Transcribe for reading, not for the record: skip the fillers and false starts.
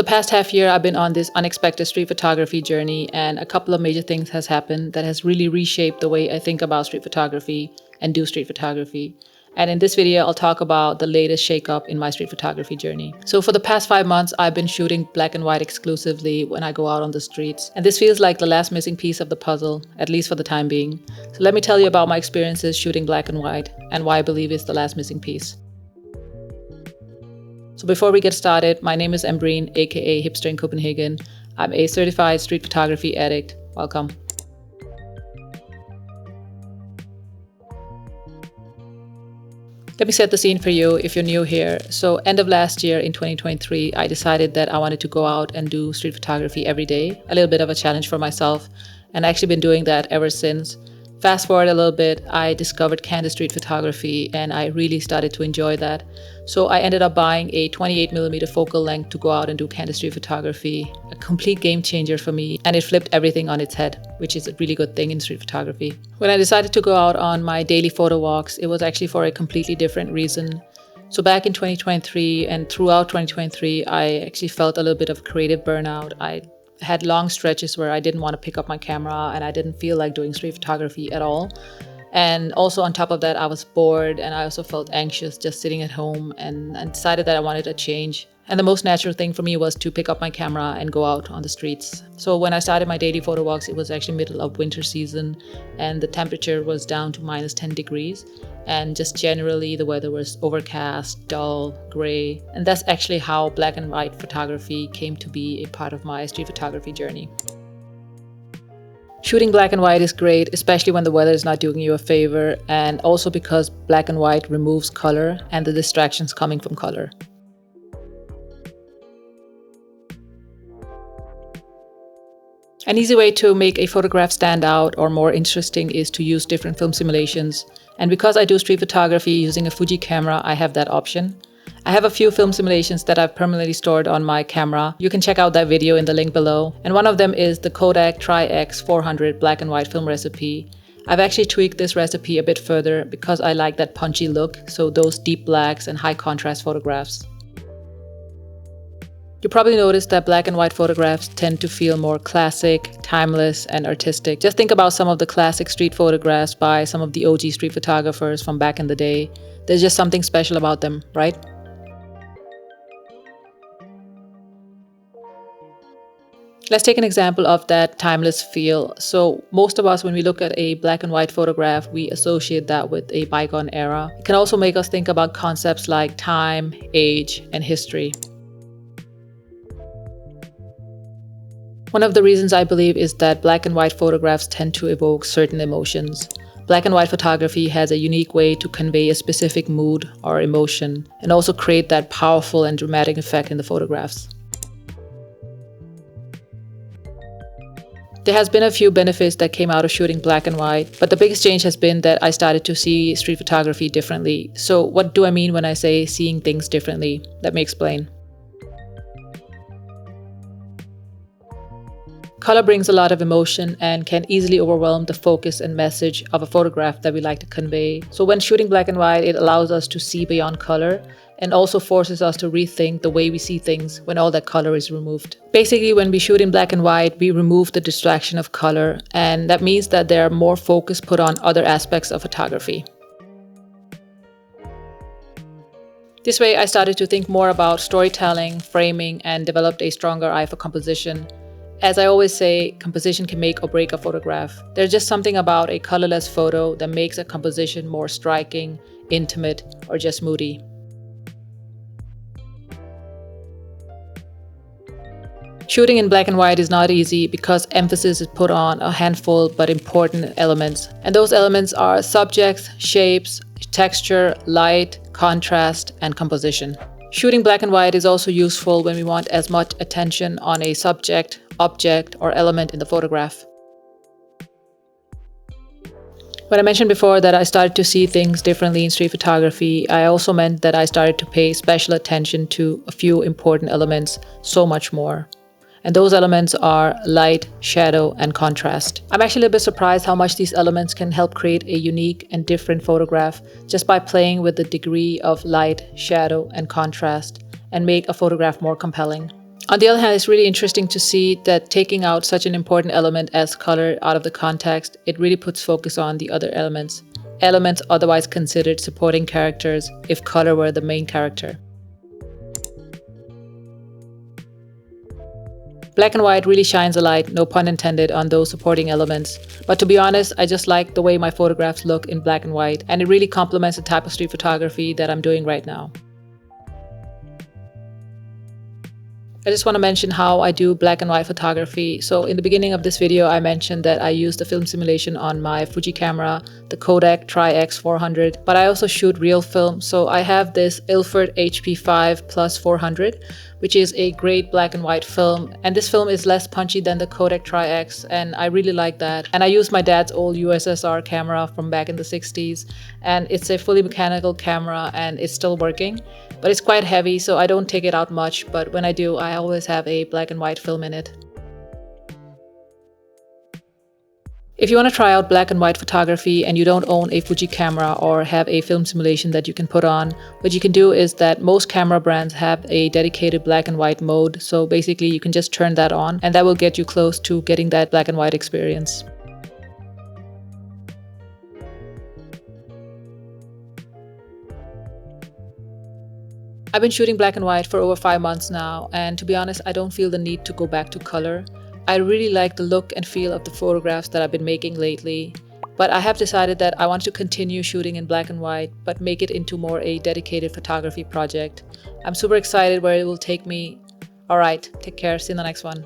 past half year, I've been on this unexpected street photography journey, and a couple of major things has happened that has really reshaped the way I think about street photography and do street photography. And in this video, I'll talk about the latest shakeup in my street photography journey. So for the past 5 months, I've been shooting black and white exclusively when I go out on the streets. And this feels like the last missing piece of the puzzle, at least for the time being. So let me tell you about my experiences shooting black and white and why I believe it's the last missing piece. So before we get started, my name is Embreen, aka Hipster in Copenhagen. I'm a certified street photography addict. Welcome. Let me set the scene for you if you're new here. So end of last year in 2023, I decided that I wanted to go out and do street photography every day. A little bit of a challenge for myself, and I've actually been doing that ever since. Fast forward a little bit, I discovered candid street photography and I really started to enjoy that. So I ended up buying a 28mm focal length to go out and do candid street photography. A complete game changer for me, and it flipped everything on its head, which is a really good thing in street photography. When I decided to go out on my daily photo walks, it was actually for a completely different reason. So back in 2023 and throughout 2023, I actually felt a little bit of creative burnout. I had long stretches where I didn't want to pick up my camera and I didn't feel like doing street photography at all. And also on top of that, I was bored and I also felt anxious just sitting at home, and decided that I wanted a change. And the most natural thing for me was to pick up my camera and go out on the streets. So when I started my daily photo walks, it was actually middle of winter season and the temperature was down to minus 10 degrees. And just generally the weather was overcast, dull, gray. And that's actually how black and white photography came to be a part of my street photography journey. Shooting black and white is great, especially when the weather is not doing you a favor, and also because black and white removes color and the distractions coming from color. An easy way to make a photograph stand out or more interesting is to use different film simulations. And because I do street photography using a Fuji camera, I have that option. I have a few film simulations that I've permanently stored on my camera. You can check out that video in the link below. And one of them is the Kodak Tri-X 400 black and white film recipe. I've actually tweaked this recipe a bit further because I like that punchy look, so those deep blacks and high contrast photographs. You probably noticed that black and white photographs tend to feel more classic, timeless, and artistic. Just think about some of the classic street photographs by some of the OG street photographers from back in the day. There's just something special about them, right? Let's take an example of that timeless feel. So most of us, when we look at a black and white photograph, we associate that with a bygone era. It can also make us think about concepts like time, age, and history. One of the reasons I believe is that black and white photographs tend to evoke certain emotions. Black and white photography has a unique way to convey a specific mood or emotion, and also create that powerful and dramatic effect in the photographs. There has been a few benefits that came out of shooting black and white, but the biggest change has been that I started to see street photography differently. So what do I mean when I say seeing things differently? Let me explain. Color brings a lot of emotion and can easily overwhelm the focus and message of a photograph that we like to convey. So when shooting black and white, it allows us to see beyond color and also forces us to rethink the way we see things when all that color is removed. Basically, when we shoot in black and white, we remove the distraction of color, and that means that there are more focus put on other aspects of photography. This way, I started to think more about storytelling, framing, and developed a stronger eye for composition. As I always say, composition can make or break a photograph. There's just something about a colorless photo that makes a composition more striking, intimate, or just moody. Shooting in black and white is not easy because emphasis is put on a handful but important elements. And those elements are subjects, shapes, texture, light, contrast, and composition. Shooting black and white is also useful when we want as much attention on a subject, object, or element in the photograph. When I mentioned before that I started to see things differently in street photography, I also meant that I started to pay special attention to a few important elements so much more. And those elements are light, shadow, and contrast. I'm actually a little bit surprised how much these elements can help create a unique and different photograph just by playing with the degree of light, shadow, and contrast and make a photograph more compelling. On the other hand, it's really interesting to see that taking out such an important element as color out of the context, it really puts focus on the other elements. Elements otherwise considered supporting characters if color were the main character. Black and white really shines a light, no pun intended, on those supporting elements. But to be honest, I just like the way my photographs look in black and white, and it really complements the type of street photography that I'm doing right now. I just want to mention how I do black and white photography. So in the beginning of this video, I mentioned that I use the film simulation on my Fuji camera, the Kodak Tri-X 400, but I also shoot real film. So I have this Ilford HP5 Plus 400, which is a great black and white film. And this film is less punchy than the Kodak Tri-X, and I really like that. And I use my dad's old USSR camera from back in the 60s, and it's a fully mechanical camera and it's still working. But it's quite heavy, so I don't take it out much, but when I do, I always have a black and white film in it. If you want to try out black and white photography and you don't own a Fuji camera or have a film simulation that you can put on, what you can do is that most camera brands have a dedicated black and white mode. So basically you can just turn that on and that will get you close to getting that black and white experience. I've been shooting black and white for over 5 months now, and to be honest, I don't feel the need to go back to color. I really like the look and feel of the photographs that I've been making lately, but I have decided that I want to continue shooting in black and white, but make it into more a dedicated photography project. I'm super excited where it will take me. Alright, take care, see you in the next one.